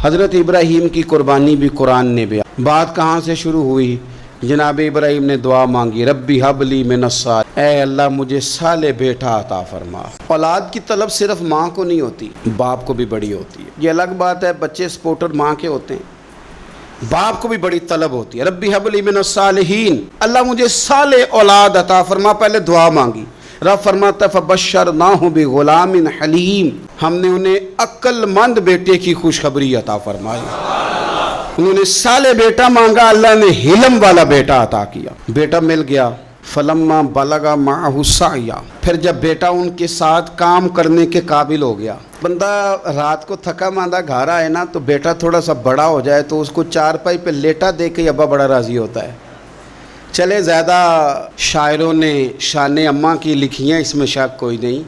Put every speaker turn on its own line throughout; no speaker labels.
حضرت ابراہیم کی قربانی بھی قرآن نے بیان۔ بات کہاں سے شروع ہوئی؟ جناب ابراہیم نے دعا مانگی، ربی حب لی من الصالحین، اے اللہ مجھے صالح بیٹا عطا فرما۔ اولاد کی طلب صرف ماں کو نہیں ہوتی، باپ کو بھی بڑی ہوتی ہے۔ یہ الگ بات ہے بچے سپورٹر ماں کے ہوتے ہیں، باپ کو بھی بڑی طلب ہوتی ہے۔ ربی حب لی من الصالحین، اللہ مجھے صالح اولاد عطا فرما، پہلے دعا مانگی۔ رب فرماتا فبشرناہ بغلام حلیم، ہم نے انہیں عقل مند بیٹے کی خوشخبری عطا فرمائی۔ انہوں نے صالح بیٹا مانگا، اللہ نے حلم والا بیٹا عطا کیا، بیٹا مل گیا۔ فلما بلغ معہ السعی، پھر جب بیٹا ان کے ساتھ کام کرنے کے قابل ہو گیا۔ بندہ رات کو تھکا ماندہ گھر آئے نا تو بیٹا تھوڑا سا بڑا ہو جائے تو اس کو چارپائی پہ لیٹا دیکھ کے ابا بڑا راضی ہوتا ہے۔ چلے زیادہ شاعروں نے شان اماں کی لکھی ہیں، اس میں شک کوئی نہیں،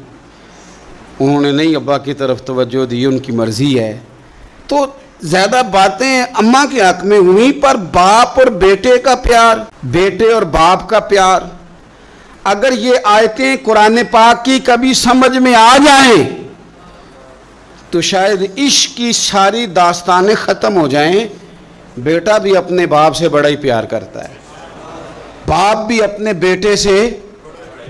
انہوں نے نہیں ابا کی طرف توجہ دی، ان کی مرضی ہے، تو زیادہ باتیں اماں کے حق میں ہوئی، پر باپ اور بیٹے کا پیار، بیٹے اور باپ کا پیار، اگر یہ آیتیں قرآن پاک کی کبھی سمجھ میں آ جائیں تو شاید عشق کی ساری داستانیں ختم ہو جائیں۔ بیٹا بھی اپنے باپ سے بڑا ہی پیار کرتا ہے، باپ بھی اپنے بیٹے سے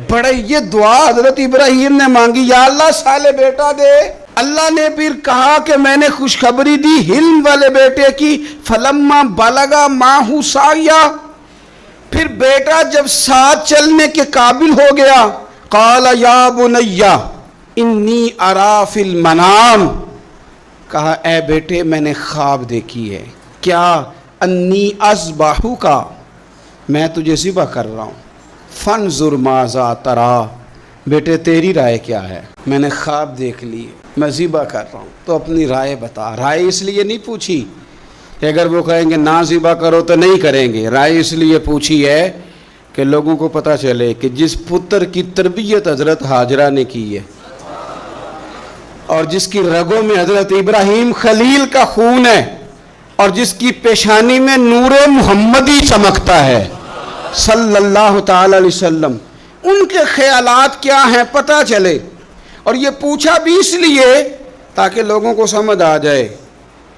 بڑا ہی۔ یہ دعا حضرت ابراہیم نے مانگی، یا اللہ صالح بیٹا دے۔ اللہ نے پھر کہا کہ میں نے خوشخبری دی حلم والے بیٹے کی، فلما بلغ معہ السعی، پھر بیٹا جب ساتھ چلنے کے قابل ہو گیا، قال یا بنی انی ارا فی المنام، کہا اے بیٹے میں نے خواب دیکھی ہے، کیا؟ انی اذبحک، میں تجھے ذبح کر رہا ہوں، فانظر ماذا تری، بیٹے تیری رائے کیا ہے؟ میں نے خواب دیکھ لی، میں ذبح کر رہا ہوں، تو اپنی رائے بتا۔ رائے اس لیے نہیں پوچھی کہ اگر وہ کہیں گے نہ ذبح کرو تو نہیں کریں گے، رائے اس لیے پوچھی ہے کہ لوگوں کو پتہ چلے کہ جس پتر کی تربیت حضرت ہاجرہ نے کی ہے اور جس کی رگوں میں حضرت ابراہیم خلیل کا خون ہے اور جس کی پیشانی میں نور محمدی چمکتا ہے صلی اللہ تعالی علیہ وسلم، ان کے خیالات کیا ہیں پتہ چلے۔ اور یہ پوچھا بھی اس لیے تاکہ لوگوں کو سمجھ آ جائے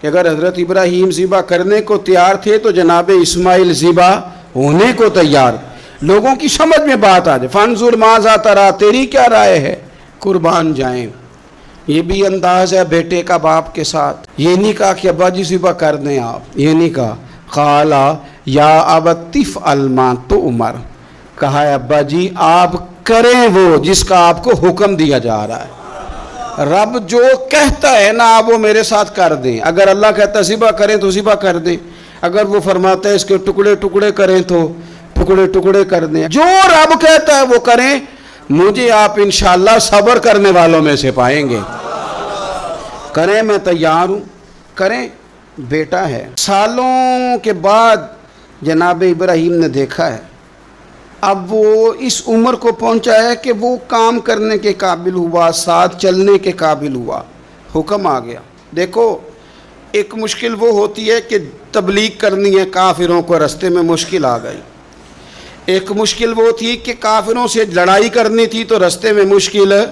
کہ اگر حضرت ابراہیم ذبح کرنے کو تیار تھے تو جناب اسماعیل ذبح ہونے کو تیار، لوگوں کی سمجھ میں بات آ جائے۔ فانظر ماذا تری، تیری کیا رائے ہے، قربان جائیں۔ یہ بھی انداز ہے بیٹے کا باپ کے ساتھ، یہ نہیں کہا کہ ابا جی ذبح کر دیں آپ، یہ نہیں کہا، قال یا ابت افعل ما تؤمر، کہا ہے ابا جی آپ کریں وہ جس کا آپ کو حکم دیا جا رہا ہے۔ رب جو کہتا ہے نا آپ وہ میرے ساتھ کر دیں، اگر اللہ کہتا ہے ذبح کریں تو ذبح کر دیں، اگر وہ فرماتا ہے اس کے ٹکڑے ٹکڑے کریں تو ٹکڑے ٹکڑے کر دیں، جو رب کہتا ہے وہ کریں۔ مجھے آپ انشاءاللہ صبر کرنے والوں میں سے پائیں گے، کریں میں تیار ہوں، کریں۔ بیٹا ہے، سالوں کے بعد جناب ابراہیم نے دیکھا ہے، اب وہ اس عمر کو پہنچا ہے کہ وہ کام کرنے کے قابل ہوا، ساتھ چلنے کے قابل ہوا، حکم آ گیا۔ دیکھو ایک مشکل وہ ہوتی ہے کہ تبلیغ کرنی ہے، کافروں کو رستے میں مشکل آ گئی، ایک مشکل وہ تھی کہ کافروں سے لڑائی کرنی تھی تو رستے میں مشکل ہے،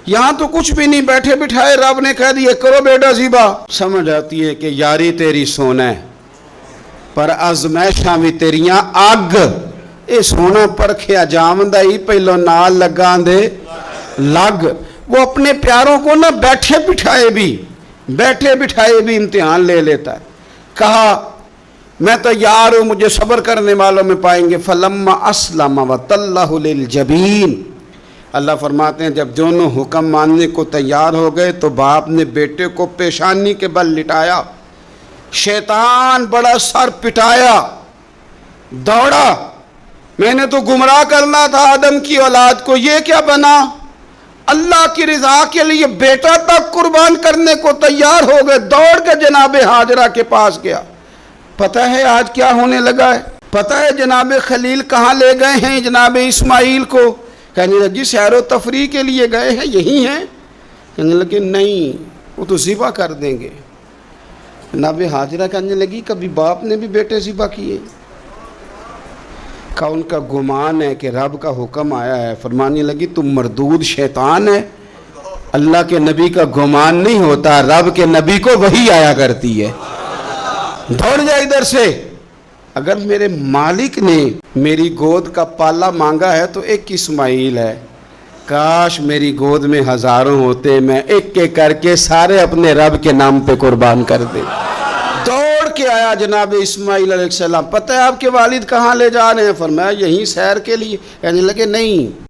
یہاں تو کچھ بھی نہیں، بیٹھے بٹھائے رب نے کہہ دیا کرو بیٹا ذبح۔ سمجھ آتی ہے کہ یاری تیری سونا ہے پر ازمائشاں بھی تیریاں اگ، اے سونا پرکھیا جامدہ ہی پہلو نال لگان دے لگ۔ وہ اپنے پیاروں کو نہ بیٹھے بٹھائے بھی امتحان لے لیتا ہے۔ کہا میں تیار ہوں، مجھے صبر کرنے والوں میں پائیں گے۔ فلما اسلم وتلہ للجبین، اللہ فرماتے ہیں جب دونوں حکم ماننے کو تیار ہو گئے تو باپ نے بیٹے کو پیشانی کے بل لٹایا، شیطان بڑا سر پٹایا، دوڑا، میں نے تو گمراہ کرنا تھا آدم کی اولاد کو، یہ کیا بنا؟ اللہ کی رضا کے لیے بیٹا تک قربان کرنے کو تیار ہو گئے، دوڑ کے جناب ہاجرہ کے پاس گیا۔ پتہ ہے آج کیا ہونے لگا ہے؟ پتہ ہے جناب خلیل کہاں لے گئے ہیں جناب اسماعیل کو؟ کہنے لگی سیر و تفریح کے لیے گئے ہیں، یہی ہیں؟ کہنے لگے نہیں وہ تو ذبح کر دیں گے۔ جناب ہاجرہ کہنے لگی کبھی باپ نے بھی بیٹے ذبح کیے؟ ان کا گمان ہے کہ رب کا حکم آیا ہے۔ فرمانے لگی تم مردود شیطان ہے، اللہ کے نبی کا گمان نہیں ہوتا، رب کے نبی کو وحی آیا کرتی ہے۔ دوڑ جائے ادھر سے۔ اگر میرے مالک نے میری گود کا پالا مانگا ہے تو ایک اسماعیل ہے، کاش میری گود میں ہزاروں ہوتے، میں ایک ایک کر کے سارے اپنے رب کے نام پہ قربان کر دے۔ دوڑ کے آیا جناب اسماعیل علیہ السلام۔ پتہ ہے آپ کے والد کہاں لے جا رہے ہیں؟ فرمایا یہیں سیر کے لیے۔ کہنے لگے نہیں،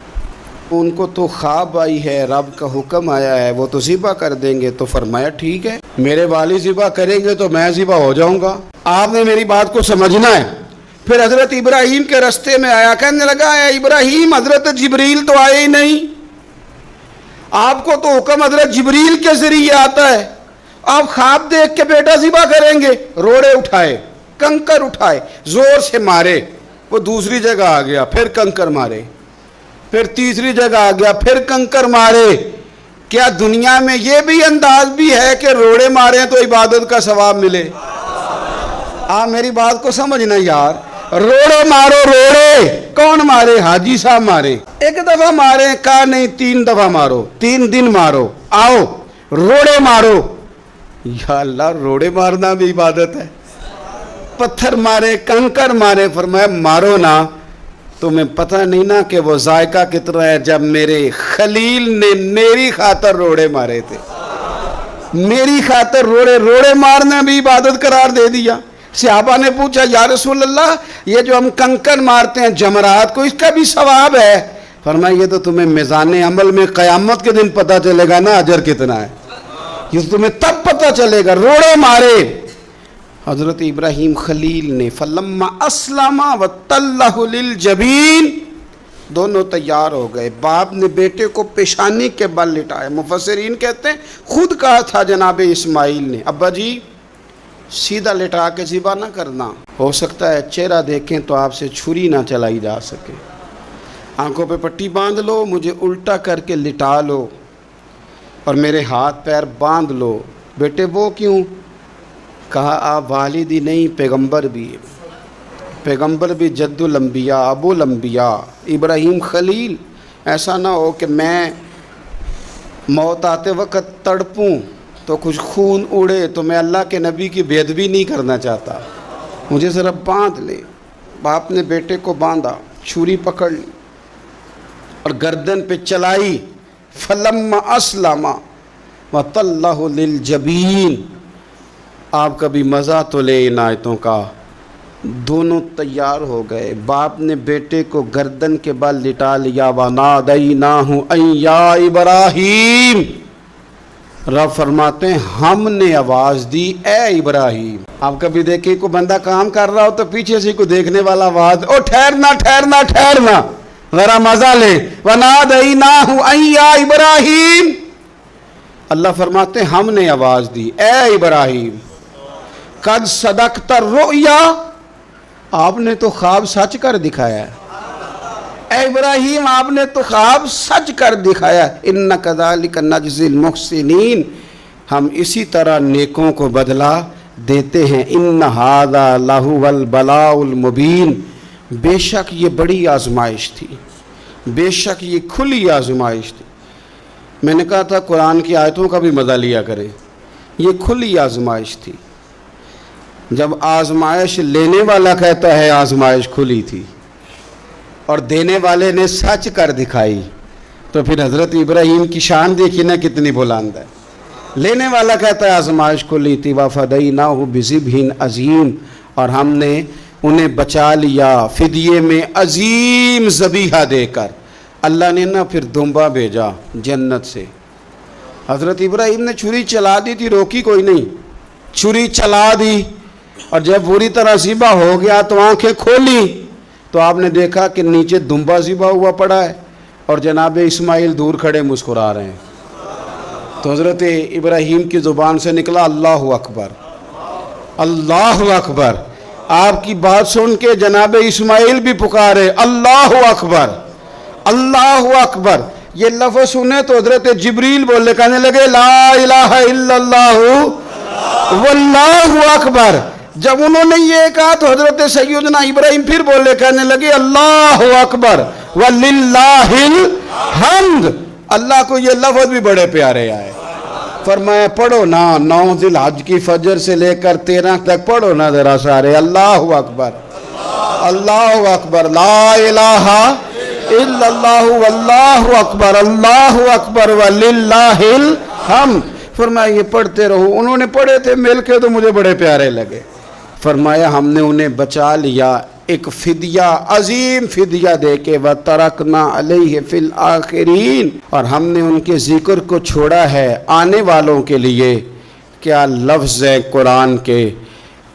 ان کو تو خواب آئی ہے، رب کا حکم آیا ہے، وہ تو ذبح کر دیں گے۔ تو فرمایا ٹھیک ہے، میرے والد ذبح کریں گے تو میں ذبح ہو جاؤں گا، آپ نے میری بات کو سمجھنا ہے۔ پھر حضرت ابراہیم کے رستے میں آیا، کہنے لگا اے ابراہیم، حضرت جبریل تو آئے ہی نہیں، آپ کو تو حکم حضرت جبریل کے ذریعے آتا ہے، آپ خواب دیکھ کے بیٹا ذبح کریں گے؟ روڑے اٹھائے، کنکر اٹھائے، زور سے مارے، وہ دوسری جگہ آ گیا، پھر کنکر مارے، پھر تیسری جگہ آ گیا، پھر کنکر مارے۔ کیا دنیا میں یہ بھی انداز بھی ہے کہ روڑے مارے تو عبادت کا ثواب ملے؟ آپ میری بات کو سمجھنا یار، روڑے مارو، روڑے کون مارے؟ حاجی صاحب مارے، ایک دفعہ مارے، کہا نہیں 3 دفعہ مارو، 3 دن مارو، آؤ روڑے مارو۔ یا اللہ، روڑے مارنا بھی عبادت ہے؟ پتھر مارے، کنکر مارے، فرمایا مارو نا، تمہیں پتہ نہیں نا کہ وہ ذائقہ کتنا ہے جب میرے خلیل نے میری خاطر روڑے مارے تھے، میری خاطر روڑے مارنا بھی عبادت قرار دے دیا۔ صحابہ نے پوچھا یا رسول اللہ، یہ جو ہم کنکر مارتے ہیں جمرات کو، اس کا بھی ثواب ہے؟ فرمایا یہ تو تمہیں میزان عمل میں قیامت کے دن پتہ چلے گا نا اجر کتنا ہے، یہ تو تمہیں تب پتہ چلے گا۔ روڑے مارے حضرت ابراہیم خلیل نے، فلما اسلم وتلہ للجبین، دونوں تیار ہو گئے، باپ نے بیٹے کو پیشانی کے بل لٹایا۔ مفسرین کہتے ہیں خود کہا تھا جناب اسماعیل نے، ابا جی سیدھا لٹا کے ذبح نہ کرنا، ہو سکتا ہے چہرہ دیکھیں تو آپ سے چھری نہ چلائی جا سکے، آنکھوں پہ پٹی باندھ لو، مجھے الٹا کر کے لٹا لو اور میرے ہاتھ پیر باندھ لو۔ بیٹے وہ کیوں؟ کہا آپ والد ہی نہیں، پیغمبر بھی جد الانبیاء، ابو الانبیاء ابراہیم خلیل، ایسا نہ ہو کہ میں موت آتے وقت تڑپوں تو کچھ خون اڑے، تو میں اللہ کے نبی کی بے ادبی نہیں کرنا چاہتا، مجھے ذرا باندھ لے۔ باپ نے بیٹے کو باندھا، چھری پکڑ لی اور گردن پہ چلائی، فلما اسلم وتلہ للجبین۔ آپ کبھی مزہ تو لے ان آیتوں کا۔ دونوں تیار ہو گئے، باپ نے بیٹے کو گردن کے بل لٹا لیا، وَنَادَيْنَاهُ أَن يَا إِبْرَاهِيمُ، رب فرماتے ہیں ہم نے آواز دی اے ابراہیم۔ آپ کبھی دیکھیں کوئی بندہ کام کر رہا ہو تو پیچھے سے کوئی دیکھنے والا آواز، او ٹھہرنا ٹھہرنا ٹھہرنا، ذرا مزہ لے، وَنَادَيْنَاهُ أَن يَا إِبْرَاهِيمُ، اللہ فرماتے ہیں ہم نے آواز دی اے ابراہیم، قد صدقت الرؤیا، آپ نے تو خواب سچ کر دکھایا ہے، اے ابراہیم آپ نے تو خواب سچ کر دکھایا ہے، اِنَّ كَذَلِكَ نَجْزِي الْمُحْسِنِينَ، ہم اسی طرح نیکوں کو بدلہ دیتے ہیں، اِنَّ هَذَا لَهُوَ الْبَلَاءُ الْمُبِينُ، بے شک یہ بڑی آزمائش تھی، بے شک یہ کھلی آزمائش تھی۔ میں نے کہا تھا قرآن کی آیتوں کا بھی مزہ لیا کریں، یہ کھلی آزمائش تھی۔ جب آزمائش لینے والا کہتا ہے آزمائش کھلی تھی اور دینے والے نے سچ کر دکھائی، تو پھر حضرت ابراہیم کی شان دیکھی نا کتنی بلند ہے۔ لینے والا کہتا ہے آزمائش کھلی تھی، وَفَدَيْنَاهُ بِذِبْحٍ عَظِيمٍ، اور ہم نے انہیں بچا لیا فدیے میں عظیم ذبیحہ دے کر۔ اللہ نے نا پھر دمبا بھیجا جنت سے، حضرت ابراہیم نے چھری چلا دی تھی، روکی کوئی نہیں، چھری چلا دی، اور جب پوری طرح ذبح ہو گیا تو آنکھیں کھولی تو آپ نے دیکھا کہ نیچے دمبا ذبح ہوا پڑا ہے اور جناب اسماعیل دور کھڑے مسکرا رہے ہیں۔ تو حضرت ابراہیم کی زبان سے نکلا اللہ اکبر، اللہ اکبر۔ آپ کی بات سن کے جناب اسماعیل بھی پکارے اللہ اکبر، اللہ اکبر۔ یہ لفظ سنے تو حضرت جبریل بولے، کہنے لگے لا الہ الا اللہ واللہ اکبر۔ جب انہوں نے یہ کہا تو حضرت سیدنا ابراہیم پھر بولے، کہنے لگے اللہ اکبر وللہ الحمد، اللہ کو یہ لفظ بھی بڑے پیارے آئے. فرمایا پڑھو نا 9 ذی الحج کی فجر سے لے کر 13 تک پڑھو نا ذرا سارے. اللہ اکبر اللہ اکبر لا الہ الا اللہ واللہ اکبر اللہ اکبر وللہ الحمد. فرمایا یہ پڑھتے رہو. انہوں نے پڑھے تھے مل کے تو مجھے بڑے پیارے لگے. فرمایا ہم نے انہیں بچا لیا ایک فدیہ عظیم فدیہ دے کے وَتَرَكْنَا عَلَيْهِ فِي الْآخِرِينَ. اور ہم نے ان کے ذکر کو چھوڑا ہے آنے والوں کے لیے. کیا لفظ ہے قرآن کے,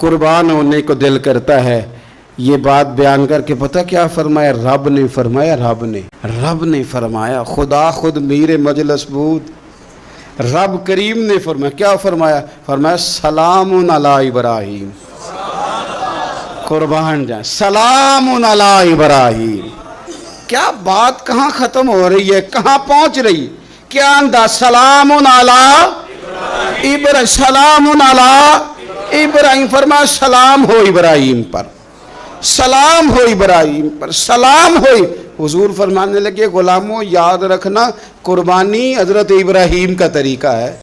قربان ہونے کو دل کرتا ہے. یہ بات بیان کر کے پتہ کیا فرمایا رب نے فرمایا خدا خود میر مجلس بود رب کریم نے فرمایا کیا فرمایا سلام علی ابراہیم. قربان جائیں سلام علی ابراہیم. کیا بات کہاں ختم ہو رہی ہے کہاں پہنچ رہی. کیا انداز سلام علی ابراہیم سلام علی ابراہیم. فرمایا سلام ہو ابراہیم پر سلام ہو ابراہیم پر سلام ہو. حضور فرمانے لگے غلاموں یاد رکھنا قربانی حضرت ابراہیم کا طریقہ ہے.